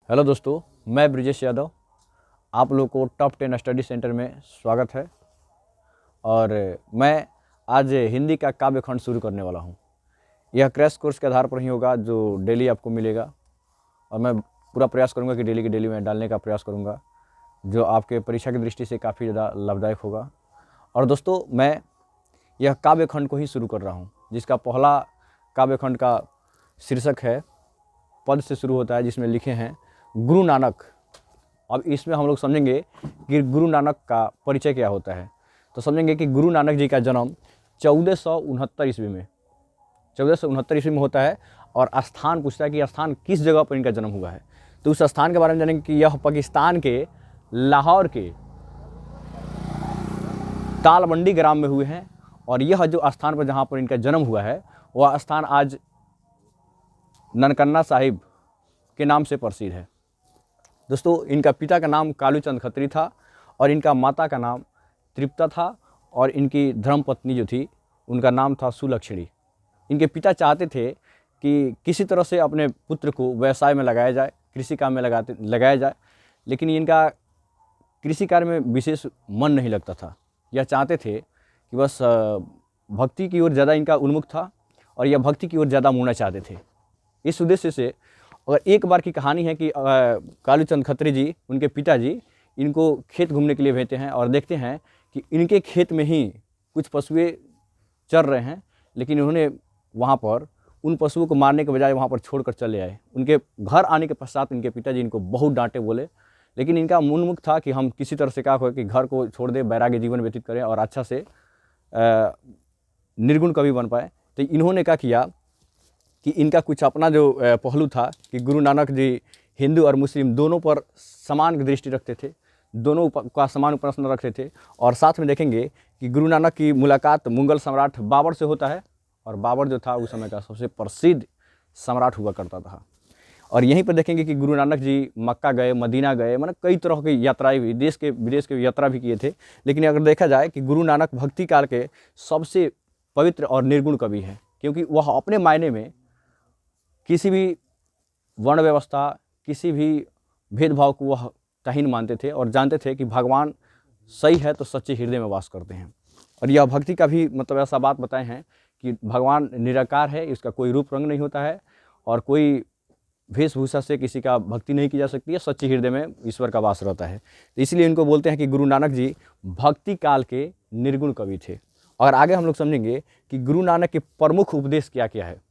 Hello दोस्तों, मैं ब्रिजेश यादव। आप लोग को टॉप 10 स्टडी सेंटर में स्वागत है। और मैं आज हिंदी का काव्य खंड शुरू करने वाला हूँ। यह क्रैश कोर्स के आधार पर ही होगा जो डेली आपको मिलेगा, और मैं पूरा प्रयास करूँगा कि डेली के डेली मैं डालने का प्रयास करूँगा, जो आपके परीक्षा की दृष्टि से काफ़ी ज़्यादा लाभदायक होगा। और दोस्तों, मैं यह काव्य खंड को ही शुरू कर रहा हूँ, जिसका पहला काव्य खंड का शीर्षक है, पद से शुरू होता है, जिसमें लिखे हैं गुरु नानक। अब इसमें हम लोग समझेंगे कि गुरु नानक का परिचय क्या होता है। तो समझेंगे कि गुरु नानक जी का जन्म 1469 ईस्वी में 1469 ईस्वी में होता है। और स्थान पूछता है कि स्थान किस जगह पर इनका जन्म हुआ है। तो उस स्थान के बारे में जानेंगे कि यह पाकिस्तान के लाहौर के तालमंडी ग्राम में हुए हैं। और यह जो स्थान पर जहाँ पर इनका जन्म हुआ है, वह स्थान आज ननकाना साहिब के नाम से प्रसिद्ध है। दोस्तों, इनका पिता का नाम कालूचंद खत्री था और इनका माता का नाम तृप्ता था, और इनकी धर्मपत्नी जो थी उनका नाम था सुलक्षणी। इनके पिता चाहते थे कि किसी तरह से अपने पुत्र को व्यवसाय में लगाया जाए, कृषि काम में लगाया जाए, लेकिन इनका कृषि कार्य में विशेष मन नहीं लगता था। यह चाहते थे कि बस भक्ति की ओर ज़्यादा इनका उन्मुख था, और यह भक्ति की ओर ज़्यादा मुड़ना चाहते थे। इस उद्देश्य से अगर एक बार की कहानी है कि कालूचंद खत्री जी, उनके पिताजी, इनको खेत घूमने के लिए भेजते हैं और देखते हैं कि इनके खेत में ही कुछ पशुएं चर रहे हैं, लेकिन उन्होंने वहाँ पर उन पशुओं को मारने के बजाय वहाँ पर छोड़कर चले आए। उनके घर आने के पश्चात इनके पिताजी इनको बहुत डांटे बोले, लेकिन इनका उन्मुख था कि हम किसी तरह से क्या हो कि घर को छोड़ दे, वैराग्य जीवन व्यतीत करें और अच्छा से निर्गुण कवि बन पाए। तो इन्होंने क्या किया कि इनका कुछ अपना जो पहलू था कि गुरु नानक जी हिंदू और मुस्लिम दोनों पर समान दृष्टि रखते थे, दोनों का समान उपासना रखते थे। और साथ में देखेंगे कि गुरु नानक की मुलाकात मुगल सम्राट बाबर से होता है, और बाबर जो था उस समय का सबसे प्रसिद्ध सम्राट हुआ करता था। और यहीं पर देखेंगे कि गुरु नानक जी मक्का गए, मदीना गए, मतलब कई तरह की यात्राएं भी, देश के विदेश के यात्रा भी किए थे। लेकिन अगर देखा जाए कि गुरु नानक भक्ति काल के सबसे पवित्र और निर्गुण कवि हैं, क्योंकि वह अपने मायने में किसी भी वर्ण व्यवस्था, किसी भी भेदभाव को वह तहीन मानते थे, और जानते थे कि भगवान सही है तो सच्चे हृदय में वास करते हैं। और यह भक्ति का भी मतलब ऐसा बात बताए हैं कि भगवान निराकार है, इसका कोई रूप रंग नहीं होता है, और कोई वेशभूषा से किसी का भक्ति नहीं की जा सकती है, सच्चे हृदय में ईश्वर का वास रहता है। तो इसलिए इनको बोलते हैं कि गुरु नानक जी भक्ति काल के निर्गुण कवि थे। और आगे हम लोग समझेंगे कि गुरु नानक के प्रमुख उपदेश क्या क्या है।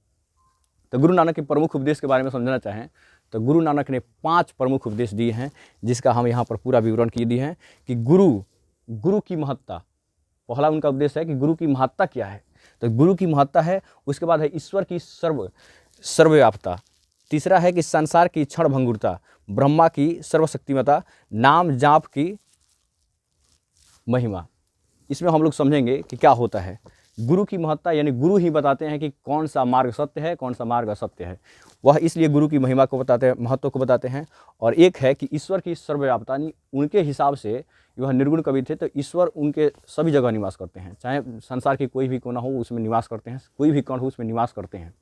तो गुरु नानक के प्रमुख उपदेश के बारे में समझना चाहें तो गुरु नानक ने 5 प्रमुख उपदेश दिए हैं, जिसका हम यहाँ पर पूरा विवरण किए दिए हैं कि गुरु की महत्ता। पहला उनका उपदेश है कि गुरु की महत्ता क्या है। तो गुरु की महत्ता है। उसके बाद है ईश्वर की सर्वव्यापता। तीसरा है कि संसार की क्षण भंगुरता, ब्रह्मा की सर्वशक्तिमता, नाम जाप की महिमा। इसमें हम लोग समझेंगे कि क्या होता है गुरु की महत्ता, यानी गुरु ही बताते हैं कि कौन सा मार्ग सत्य है, कौन सा मार्ग असत्य है। वह इसलिए गुरु की महिमा को बताते हैं, महत्व को बताते हैं। और एक है कि ईश्वर की सर्वव्यापता, यानी उनके हिसाब से वह निर्गुण कवि थे, तो ईश्वर उनके सभी जगह निवास करते हैं, चाहे संसार की कोई भी कोना हो उसमें निवास करते हैं, कोई भी कण हो उसमें निवास करते हैं।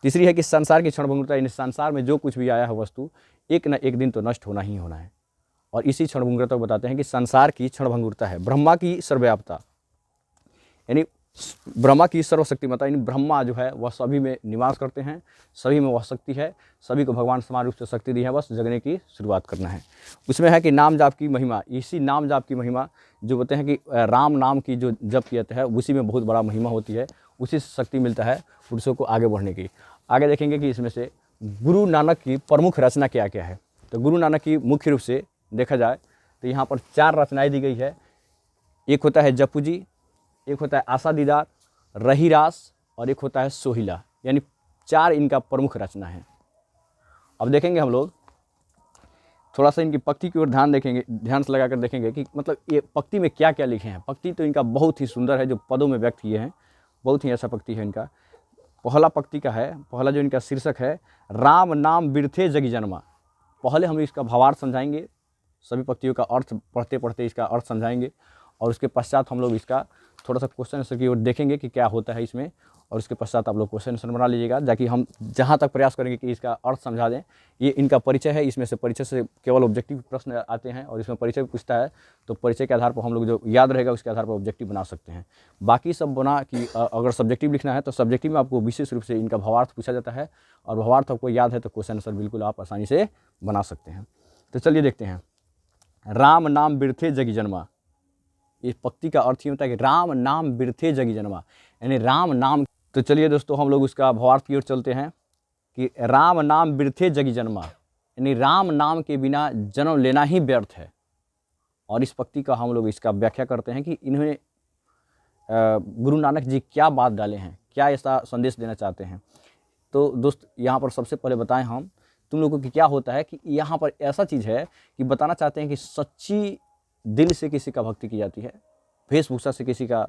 तीसरी है कि संसार की क्षणभंगुरता, यानी संसार में जो कुछ भी आया है वस्तु एक न एक दिन तो नष्ट होना ही होना है। और इसी क्षणभंगुरता को बताते हैं कि संसार की क्षणभंगुरता है। ब्रह्मा की सर्वव्यापता, यानी ब्रह्मा की सर्वशक्तिमता, यानी ब्रह्मा जो है वह सभी में निवास करते हैं, सभी में वह शक्ति है, सभी को भगवान समान रूप से शक्ति दी है, बस जगने की शुरुआत करना है। उसमें है कि नाम जाप की महिमा। इसी नाम जाप की महिमा जो बोलते हैं कि राम नाम की जो जप किया है उसी में बहुत बड़ा महिमा होती है, उसी से शक्ति मिलता है पुरुषों को आगे बढ़ने की। आगे देखेंगे कि इसमें से गुरु नानक की प्रमुख रचना क्या क्या है। तो गुरु नानक की मुख्य रूप से देखा जाए तो यहाँ पर 4 रचनाएँ दी गई है। एक होता है जपूजी, एक होता है आशा दीदार, रही रास, और एक होता है सोहिला, यानी 4 इनका प्रमुख रचना है। अब देखेंगे हम लोग थोड़ा सा इनकी पंक्ति की ओर ध्यान से लगाकर देखेंगे कि मतलब ये पंक्ति में क्या क्या लिखे हैं। पंक्ति तो इनका बहुत ही सुंदर है, जो पदों में व्यक्त किए हैं, बहुत ही अच्छा पंक्ति है इनका। पहला पंक्ति का है, पहला जो इनका शीर्षक है, राम नाम बिरथे जगी जन्मा। पहले हम इसका भावार्थ समझाएंगे, सभी पंक्तियों का अर्थ पढ़ते पढ़ते इसका अर्थ समझाएंगे, और उसके पश्चात हम लोग इसका थोड़ा सा क्वेश्चन आंसर की ओर देखेंगे कि क्या होता है इसमें, और उसके पश्चात आप लोग क्वेश्चन आंसर बना लीजिएगा, ताकि हम जहाँ तक प्रयास करेंगे कि इसका अर्थ समझा दें। ये इनका परिचय है, इसमें से परिचय से केवल ऑब्जेक्टिव प्रश्न आते हैं और इसमें परिचय पूछता है, तो परिचय के आधार पर हम लोग जो याद रहेगा उसके आधार पर ऑब्जेक्टिव बना सकते हैं। बाकी सब बना कि अगर सब्जेक्टिव लिखना है तो सब्जेक्टिव में आपको विशेष रूप से इनका भावार्थ पूछा जाता है, और भावार्थ आपको याद है तो क्वेश्चन आंसर बिल्कुल आप आसानी से बना सकते हैं। तो चलिए देखते हैं। राम नाम बिरथे जगी जन्मा, इस पंक्ति का अर्थ ये होता है कि राम नाम बिरथे जगी जन्मा, यानी राम नाम। तो चलिए दोस्तों हम लोग उसका भावार्थ की ओर चलते हैं कि राम नाम बिरथे जगी जन्मा, यानी राम नाम के बिना जन्म लेना ही व्यर्थ है। और इस पंक्ति का हम लोग इसका व्याख्या करते हैं कि इन्होंने गुरु नानक जी क्या बात डाले हैं, क्या ऐसा संदेश देना चाहते हैं। तो दोस्त यहाँ पर सबसे पहले बताएं हम तुम लोगों की क्या होता है कि यहाँ पर ऐसा चीज़ है कि बताना चाहते हैं कि सच्ची दिल से किसी का भक्ति की जाती है, वेशभूषा से किसी का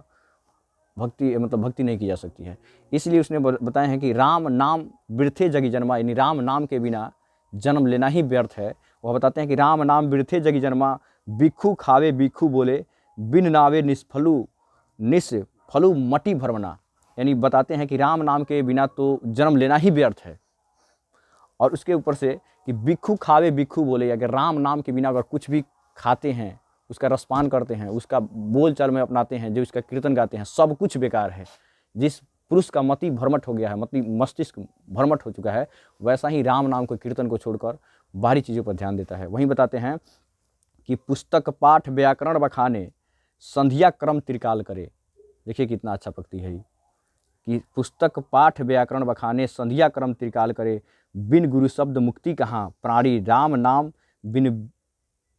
भक्ति नहीं की जा सकती है। इसलिए उसने बताया है कि राम नाम बिरथे जगी जन्मा, यानी राम नाम के बिना जन्म लेना ही व्यर्थ है। वह बताते हैं कि राम नाम बिरथे जगी जन्मा, भिक्षु खावे भिक्षु बोले, बिन नावे निष्फलु मटी भरमना, यानी बताते हैं कि राम नाम के बिना तो जन्म लेना ही व्यर्थ है। और उसके ऊपर से कि भिक्षु खावे भिक्षु बोले, अगर राम नाम के बिना अगर कुछ भी खाते हैं, उसका रसपान करते हैं, उसका बोल चाल में अपनाते हैं, जो उसका कीर्तन गाते हैं, सब कुछ बेकार है। जिस पुरुष का मति भ्रमट हो गया है, मस्तिष्क भ्रमट हो चुका है, वैसा ही राम नाम को कीर्तन को छोड़कर बाहरी चीज़ों पर ध्यान देता है। वहीं बताते हैं कि पुस्तक पाठ व्याकरण बखाने, संध्या क्रम त्रिकाल करे। देखिए कितना अच्छा पंक्ति है कि पुस्तक पाठ व्याकरण बखाने, संध्या क्रम त्रिकाल करे, बिन गुरु शब्द मुक्ति कहाँ, प्राणी राम नाम बिन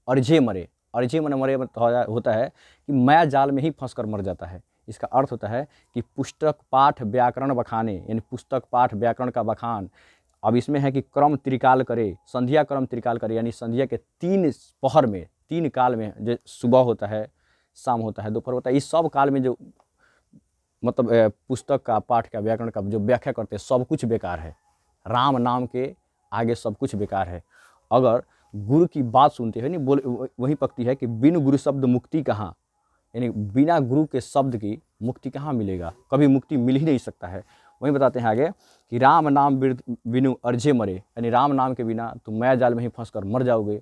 अर्जे मरे। अर्जे मन मरे होता है कि माया जाल में ही फंस कर मर जाता है। इसका अर्थ होता है कि पुस्तक पाठ व्याकरण बखाने, यानी पुस्तक पाठ व्याकरण का बखान। अब इसमें है कि क्रम त्रिकाल करे, संध्या क्रम त्रिकाल करे, यानी संध्या के 3 पहर में, 3 काल में, जो सुबह होता है, शाम होता है, दोपहर होता है, इस सब काल में जो मतलब पुस्तक का पाठ का व्याकरण का जो व्याख्या करते हैं, सब कुछ बेकार है। राम नाम के आगे सब कुछ बेकार है। अगर गुरु की बात सुनते हैं, नहीं बोले, वही पंक्ति है कि बिन गुरु शब्द मुक्ति कहाँ, यानी बिना गुरु के शब्द की मुक्ति कहाँ मिलेगा, कभी मुक्ति मिल ही नहीं सकता है। वहीं बताते हैं आगे कि राम नाम बिनु अर्जे मरे, यानी राम नाम के बिना तुम माया जाल में ही फंस कर मर जाओगे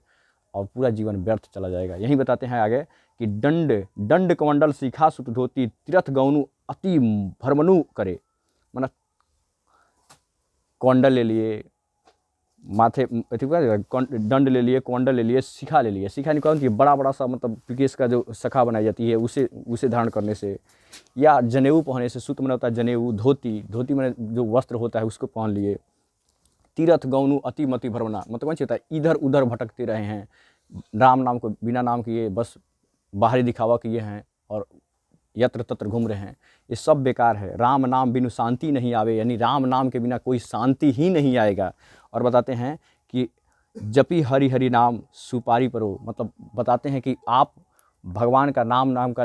और पूरा जीवन व्यर्थ चला जाएगा। यही बताते हैं आगे कि दंड कमंडल शिखा सुत धोती, तीर्थ गौनु अति भरमनु करे, मतलब कौंडल ले लिए, माथे दंड ले लिए, कौंडल ले लिए, शिखा ले लिए। शिखा निकाल कि बड़ा बड़ा सा मतलब विकेश का जो शखा बनाई जाती है, उसे धारण करने से, या जनेऊ पहनने से। सूत में होता है जनेऊ, धोती में जो वस्त्र होता है उसको पहन लिए। तीर्थ गौनु अति मति भरमना, मतलब कौन सी होता है, इधर उधर भटकते रहे हैं, राम नाम को बिना नाम किए बस बाहरी दिखावा किए हैं और यत्र तत्र घूम रहे हैं। ये सब बेकार है। राम नाम बिनु शांति नहीं आवे, यानी राम नाम के बिना कोई शांति ही नहीं आएगा। और बताते हैं कि जपी हरि हरि नाम सुपारी परो, मतलब बताते हैं कि आप भगवान का नाम का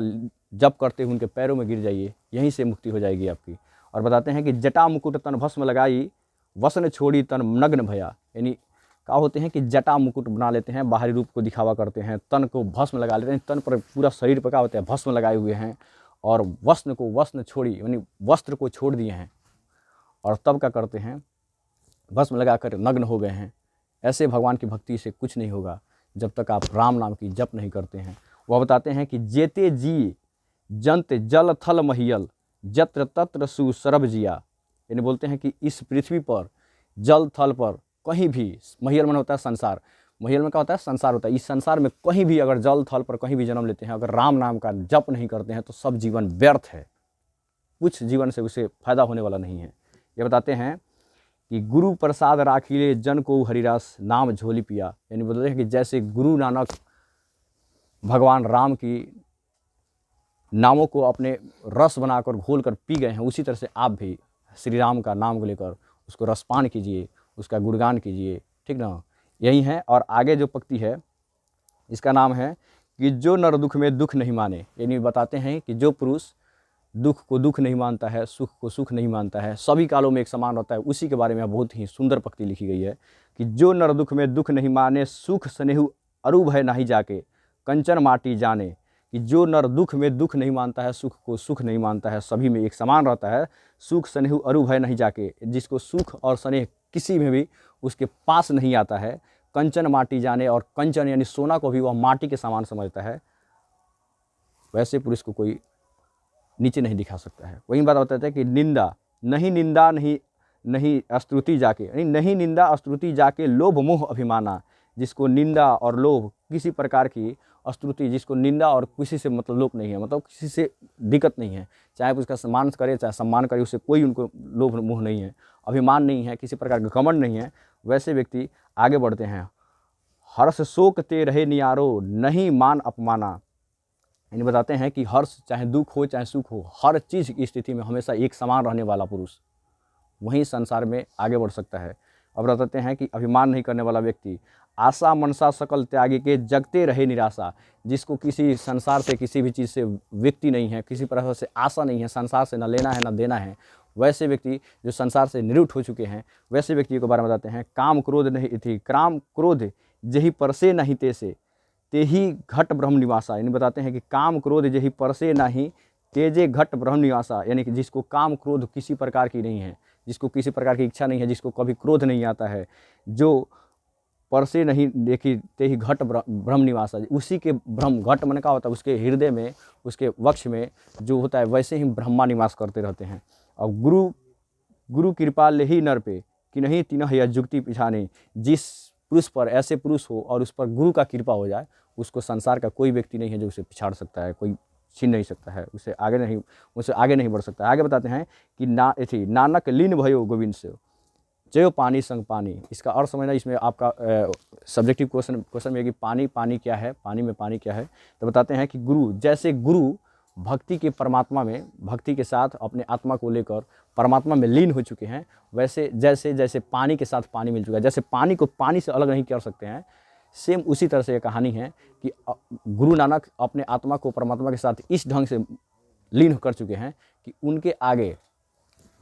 जप करते हुए उनके पैरों में गिर जाइए, यहीं से मुक्ति हो जाएगी आपकी। और बताते हैं कि जटा मुकुट तन भस्म लगाई, वसन छोड़ी तन नग्न भया, यानी क्या होते हैं कि जटा मुकुट बना लेते हैं, बाहरी रूप को दिखावा करते हैं, तन को भस्म लगा लेते हैं, तन पर पूरा शरीर पर क्या होता है, भस्म लगाए हुए हैं, और वस्त्र छोड़ी, यानी वस्त्र को छोड़ दिए हैं, और तब क्या करते हैं, भस्म लगाकर नग्न हो गए हैं। ऐसे भगवान की भक्ति से कुछ नहीं होगा जब तक आप राम नाम की जप नहीं करते हैं। वह बताते हैं कि जेते जी जंत जल थल महियल, जत्र तत्र सुसरभ जिया, यानी बोलते हैं कि इस पृथ्वी पर जल थल पर कहीं भी, महियल मन होता है संसार, महियल में क्या होता है, संसार होता है, इस संसार में कहीं भी अगर जल थल पर कहीं भी जन्म लेते हैं, अगर राम नाम का जप नहीं करते हैं तो सब जीवन व्यर्थ है, कुछ जीवन से उसे फायदा होने वाला नहीं है। ये बताते हैं कि गुरु प्रसाद राखिले जन को हरिरास नाम झोली पिया, यानी बोलते हैं कि जैसे गुरु नानक भगवान राम की नामों को अपने रस बनाकर घोल कर पी गए हैं, उसी तरह से आप भी श्री राम का नाम को लेकर उसको रसपान कीजिए, उसका गुणगान कीजिए, ठीक ना, यही है। और आगे जो पंक्ति है इसका नाम है कि जो नर दुख में दुख नहीं माने, यानी बताते हैं कि जो पुरुष दुख को दुख नहीं मानता है, सुख को सुख नहीं मानता है, सभी कालों में एक समान रहता है, उसी के बारे में बहुत ही सुंदर पंक्ति लिखी गई है कि जो नर दुख में दुख नहीं माने, सुख स्नेहु अरूभ है नहीं जाके, कंचन माटी जाने, कि जो नर दुख में दुख नहीं मानता है, सुख को सुख नहीं मानता है, सभी में एक समान रहता है, सुख स्नेह अरु भय नहीं जाके, जिसको सुख और स्नेह किसी में भी उसके पास नहीं आता है, कंचन माटी जाने, और कंचन यानी सोना को भी वह माटी के समान समझता है, वैसे पुरुष को कोई नीचे नहीं दिखा सकता है। वही बात बताते हैं कि निंदा नहीं स्तुति जाके, यानी नहीं निंदा स्तुति जाके लोभ मोह अभिमाना, जिसको निंदा और लोभ किसी प्रकार की स्तुति, जिसको निंदा और किसी से मतलब लोभ नहीं है, मतलब किसी से दिक्कत नहीं है, चाहे उसका सम्मान करे चाहे सम्मान करे, उससे कोई उनको लोभ मोह नहीं है, अभिमान नहीं है, किसी प्रकार का घमंड नहीं है, वैसे व्यक्ति आगे बढ़ते हैं। हर्ष शोक ते रहे नियारो, नहीं मान अपमाना, यानी बताते हैं कि हर्ष चाहे दुख हो चाहे सुख हो, हर चीज़ की स्थिति में हमेशा एक समान रहने वाला पुरुष वहीं संसार में आगे बढ़ सकता है। अब बताते हैं कि अभिमान नहीं करने वाला व्यक्ति, आशा मनसा सकल त्यागी के जगते रहे निराशा, जिसको किसी संसार से किसी भी चीज़ से व्यक्ति नहीं है, किसी प्रकार से आशा नहीं है, संसार से न लेना है न देना है, वैसे व्यक्ति जो संसार से निवृत्त हो चुके हैं, वैसे व्यक्ति के बारे में बताते हैं। काम क्रोध नहीं थी, काम क्रोध जही परसे नहीं तेसे, ते ही घट ब्रह्म निवासा, यानी बताते हैं कि काम क्रोध जही परसे नहीं तेजे घट ब्रह्म निवासा, यानी कि जिसको काम क्रोध किसी प्रकार की नहीं है, जिसको किसी प्रकार की इच्छा नहीं है, जिसको कभी क्रोध नहीं आता है, जो परसे नहीं देखी ते ही घट ब्रह्म निवासा, उसी के ब्रह्म, घट मन का होता है उसके हृदय में, उसके वक्ष में जो होता है, वैसे ही ब्रह्मा निवास करते रहते हैं। और गुरु कृपा ले ही नर पे कि नहीं तीनह या जुक्ति पिछाने, जिस पुरुष पर ऐसे पुरुष हो और उस पर गुरु का कृपा हो जाए, उसको संसार का कोई व्यक्ति नहीं है जो उसे पिछाड़ सकता है, कोई छीन नहीं सकता है, उसे आगे नहीं बढ़ सकता है। आगे बताते हैं कि नानक लीन भयो गोविंद से, जयो पानी संग पानी। इसका अर्थ समझना, इसमें आपका सब्जेक्टिव क्वेश्चन में कि पानी क्या है, पानी में पानी क्या है, तो बताते हैं कि जैसे गुरु भक्ति के परमात्मा में, भक्ति के साथ अपने आत्मा को लेकर परमात्मा में लीन हो चुके हैं, वैसे जैसे पानी के साथ पानी मिल चुका है, जैसे पानी को पानी से अलग नहीं कर सकते हैं, सेम उसी तरह से ये कहानी है कि गुरु नानक अपने आत्मा को परमात्मा के साथ इस ढंग से लीन कर चुके हैं कि उनके आगे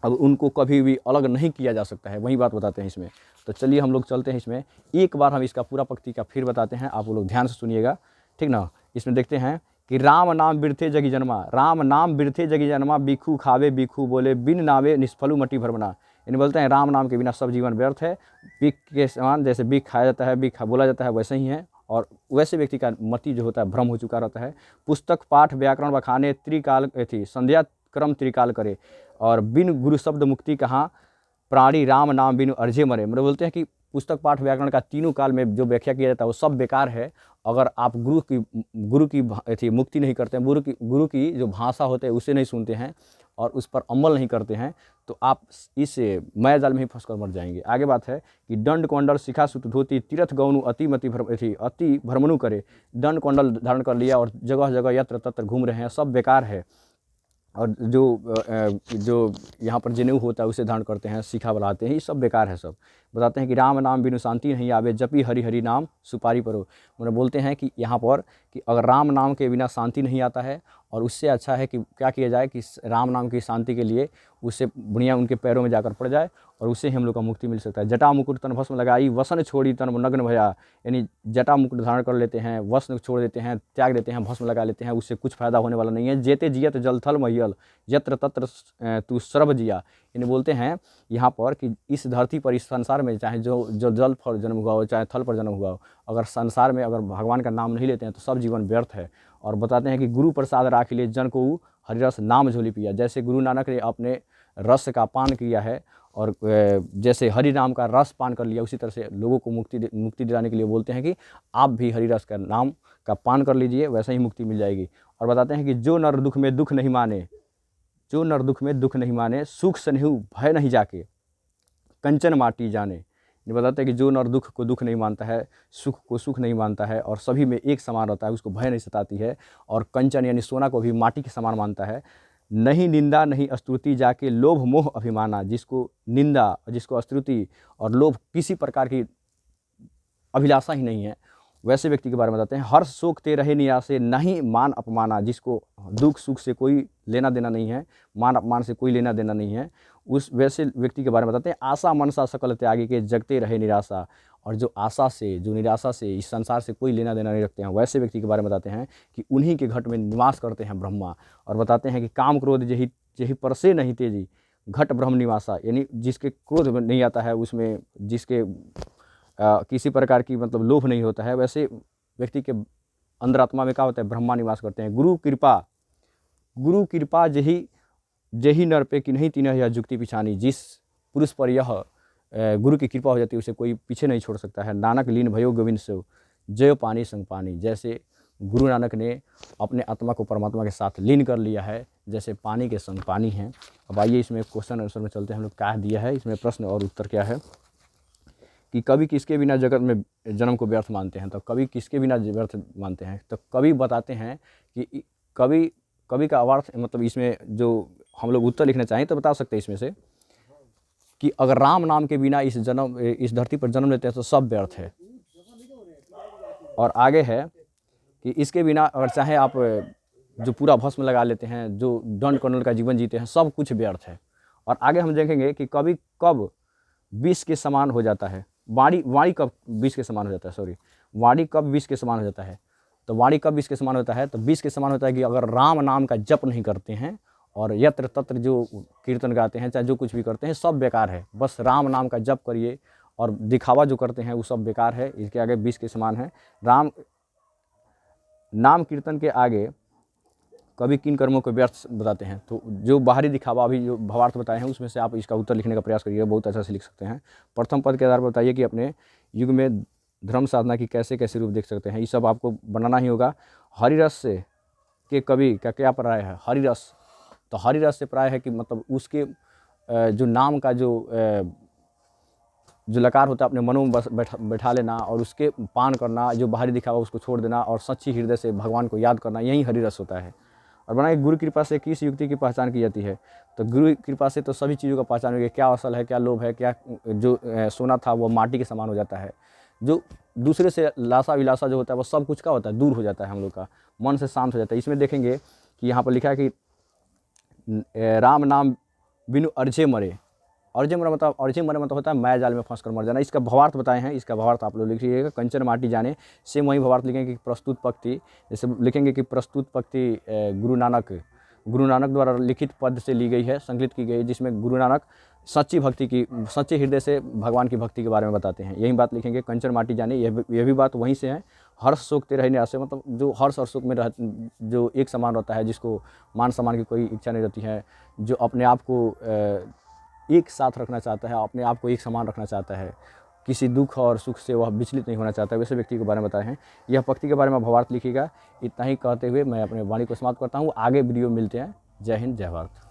अब उनको कभी भी अलग नहीं किया जा सकता है। वही बात बताते हैं इसमें। तो चलिए हम लोग चलते हैं इसमें, एक बार हम इसका पूरा पंक्ति का फिर बताते हैं, आप लोग ध्यान से सुनिएगा, ठीक ना। इसमें देखते हैं कि राम नाम बिरथे जगी जन्मा, राम नाम बिरथे जगी जन्मा, बिखू खावे बिखू बोले, बिन नावे निष्फलु मटी भरमना, यानी बोलते हैं राम नाम के बिना सब जीवन व्यर्थ है, बिख के समान, जैसे बिख खाया जाता है, बिख बोला जाता है, वैसे ही है, और वैसे व्यक्ति का मति जो होता है भ्रम हो चुका रहता है। पुस्तक पाठ व्याकरण बखाने, त्रिकाल थी संध्या क्रम त्रिकाल करे, और बिन गुरु शब्द मुक्ति कहाँ, प्राणी राम नाम बिनु अर्जे मरे, मतलब बोलते हैं कि पुस्तक पाठ व्याकरण का तीनों काल में जो व्याख्या किया जाता है वो सब बेकार है, अगर आप गुरु की मुक्ति नहीं करते हैं, गुरु की जो भाषा होते हैं उसे नहीं सुनते हैं और उस पर अमल नहीं करते हैं, तो आप इस माया जाल में ही फंस कर मर जाएंगे। आगे बात है कि दंड कौंडल शिखा सुत धोती, तीर्थ गौनु अति भ्रमणु करे, दंड कौंडल धारण कर लिया और जगह जगह यत्र तत्र घूम रहे हैं, सब बेकार है। और जो यहाँ पर जनेऊ होता है उसे धारण करते हैं, शिखा बनाते हैं, ये सब बेकार है सब। बताते हैं कि राम नाम बिनु शांति नहीं आवे, जपी हरि हरि नाम सुपारी परो, मतलब बोलते हैं कि यहाँ पर कि अगर राम नाम के बिना शांति नहीं आता है, और उससे अच्छा है कि क्या किया जाए कि राम नाम की शांति के लिए उससे बुनिया उनके पैरों में जाकर पड़ जाए, और उससे ही हम लोग का मुक्ति मिल सकता है। जटा मुकुट तन भस्म लगाई, वसन छोड़ी तन नग्न भया, यानी जटा मुकुट धारण कर लेते हैं, वस्न छोड़ देते हैं, त्याग देते हैं, भस्म लगा लेते हैं, उससे कुछ फायदा होने वाला नहीं है। जेते जियत जल थल महियल, यत्र तत्र तू सर्व जिया, यानी बोलते हैं यहाँ पर कि इस धरती पर, इस संसार में, चाहे जो जल पर जन्म हुआ हो चाहे थल पर जन्म हुआ हो, अगर संसार में अगर भगवान का नाम नहीं लेते हैं तो सब जीवन व्यर्थ है। और बताते हैं कि गुरु प्रसाद राख लिए जन को हरिरस नाम झोली पिया, जैसे गुरु नानक ने अपने रस का पान किया है और जैसे हरि नाम का रस पान कर लिया, उसी तरह से लोगों को मुक्ति दिलाने के लिए बोलते हैं कि आप भी हरि रस का नाम का पान कर लीजिए, वैसे ही मुक्ति मिल जाएगी। और बताते हैं कि जो नर दुख में दुख नहीं माने, जो नर दुख में दुख नहीं माने, सुख स्नेह भय नहीं जाके, कंचन माटी जाने, ये बताते हैं कि जो नर दुख को दुख नहीं मानता है, सुख को सुख नहीं मानता है, और सभी में एक समान रहता है, उसको भय नहीं सताती है, और कंचन यानी सोना को भी माटी के समान मानता है। नहीं निंदा नहीं स्तुति जाके लोभ मोह अभिमाना, जिसको निंदा, जिसको स्तुति और लोभ किसी प्रकार की अभिलाषा ही नहीं है, वैसे व्यक्ति के बारे में बताते हैं। हर्ष शोक ते रहे निराशे, नहीं मान अपमाना, जिसको दुख सुख से कोई लेना देना नहीं है, मान अपमान से कोई लेना देना नहीं है, उस वैसे व्यक्ति के बारे में बताते हैं। आशा मनसा सकल त्यागी के, जगते रहे निराशा, और जो आशा से, जो निराशा से, इस संसार से कोई लेना देना नहीं रखते हैं, वैसे व्यक्ति के बारे में बताते हैं कि उन्हीं के घट में निवास करते हैं ब्रह्मा। और बताते हैं कि काम क्रोध जही जही परसे नहीं तेजी, घट ब्रह्म निवासा, यानी जिसके क्रोध नहीं आता है, उसमें जिसके किसी प्रकार की मतलब लोभ नहीं होता है, वैसे व्यक्ति के अंदर आत्मा में क्या होता है, ब्रह्मा निवास करते हैं। गुरु कृपा जही जही नर पे कि नहीं तीनों यह जुक्ति पिछानी, जिस पुरुष पर यह गुरु की कृपा हो जाती है उसे कोई पीछे नहीं छोड़ सकता है। नानक लीन भयो गोविंद से, जय पानी संग पानी, जैसे गुरु नानक ने अपने आत्मा को परमात्मा के साथ लीन कर लिया है, जैसे पानी के संग पानी है। अब आइए इसमें क्वेश्चन आंसर में चलते हैं। हम लोग क्या दिया है इसमें प्रश्न और उत्तर क्या है कि कवि किसके बिना जगत में जन्म को व्यर्थ मानते हैं, तो कवि किसके बिना व्यर्थ मानते हैं, तो कवि बताते हैं कि कवि का अर्थ मतलब इसमें जो हम लोग उत्तर लिखना चाहें तो बता सकते हैं इसमें से कि अगर राम नाम के बिना इस धरती पर जन्म लेते हैं तो सब व्यर्थ है। और आगे है कि इसके बिना अगर चाहे आप जो पूरा भस्म लगा लेते हैं, जो दंड कर्नल का जीवन जीते हैं, सब कुछ व्यर्थ है। और आगे हम देखेंगे कि कवि कब विष के समान हो जाता है, वाणी कब विष के समान हो जाता है, वाणी कब विष के समान हो जाता है, तो वाणी कब विष के समान होता है, तो विष के समान होता है कि अगर राम नाम का जप नहीं करते हैं और यत्र तत्र जो कीर्तन गाते हैं, चाहे जो कुछ भी करते हैं, सब बेकार है। बस राम नाम का जप करिए और दिखावा जो करते हैं वो सब बेकार है, इसके आगे विष के समान है। राम नाम कीर्तन के आगे कभी किन कर्मों को व्यर्थ बताते हैं, तो जो बाहरी दिखावा अभी जो भावार्थ बताए हैं उसमें से आप इसका उत्तर लिखने का प्रयास करिएगा, बहुत अच्छा से लिख सकते हैं। प्रथम पद के आधार पर बताइए कि अपने युग में धर्म साधना की कैसे कैसे रूप देख सकते हैं, ये सब आपको बनाना ही होगा। हरिरस से के कवि का क्या प्राय है, हरिरस, तो हरिरस से प्राय है कि मतलब उसके जो नाम का जो लकार होता है अपने मनों में बस बैठा लेना और उसके पान करना, जो बाहरी दिखावा उसको छोड़ देना और सच्ची हृदय से भगवान को याद करना, यही हरिरस होता है। और बनाए गुरु कृपा से किस युक्ति की पहचान की जाती है, तो गुरु कृपा से तो सभी चीज़ों का पहचान होगी, क्या असल है, क्या लोभ है, क्या जो सोना था वो माटी के समान हो जाता है। जो दूसरे से लाशा विलासा जो होता है वो सब कुछ का होता है, दूर हो जाता है, हम लोग का मन से शांत हो जाता है। इसमें देखेंगे कि यहाँ पर लिखा है कि राम नाम बिनु अर्जे मरे, अर्जे मरे मतलब होता है माया जाल में फंस कर मर जाना। इसका भावार्थ बताए हैं, इसका भावार्थ आप लोग लिखिएगा, कंचन माटी जाने, सेम वही भावार्थ लिखेंगे कि प्रस्तुत पंक्ति, जैसे लिखेंगे कि प्रस्तुत पंक्ति गुरु नानक द्वारा लिखित पद से ली गई है, संकलित की गई है, जिसमें गुरु नानक सच्ची भक्ति की, सच्चे हृदय से भगवान की भक्ति के बारे में बताते हैं। यही बात लिखेंगे, कंचन माटी जाने, यह भी बात वहीं से है। हर्ष शोक ते रहे निराशे, मतलब जो हर्ष और शोक में जो एक समान रहता है, जिसको मान सम्मान की कोई इच्छा नहीं रहती है, जो अपने आप को एक साथ रखना चाहता है, अपने आप को एक समान रखना चाहता है, किसी दुख और सुख से वह विचलित नहीं होना चाहता है, वैसे व्यक्ति के बारे में बताए हैं। यह पंक्ति के बारे में भावार्थ लिखिएगा। इतना ही कहते हुए मैं अपने वाणी को समाप्त करता हूँ। आगे वीडियो मिलते हैं। जय हिंद, जय भारत।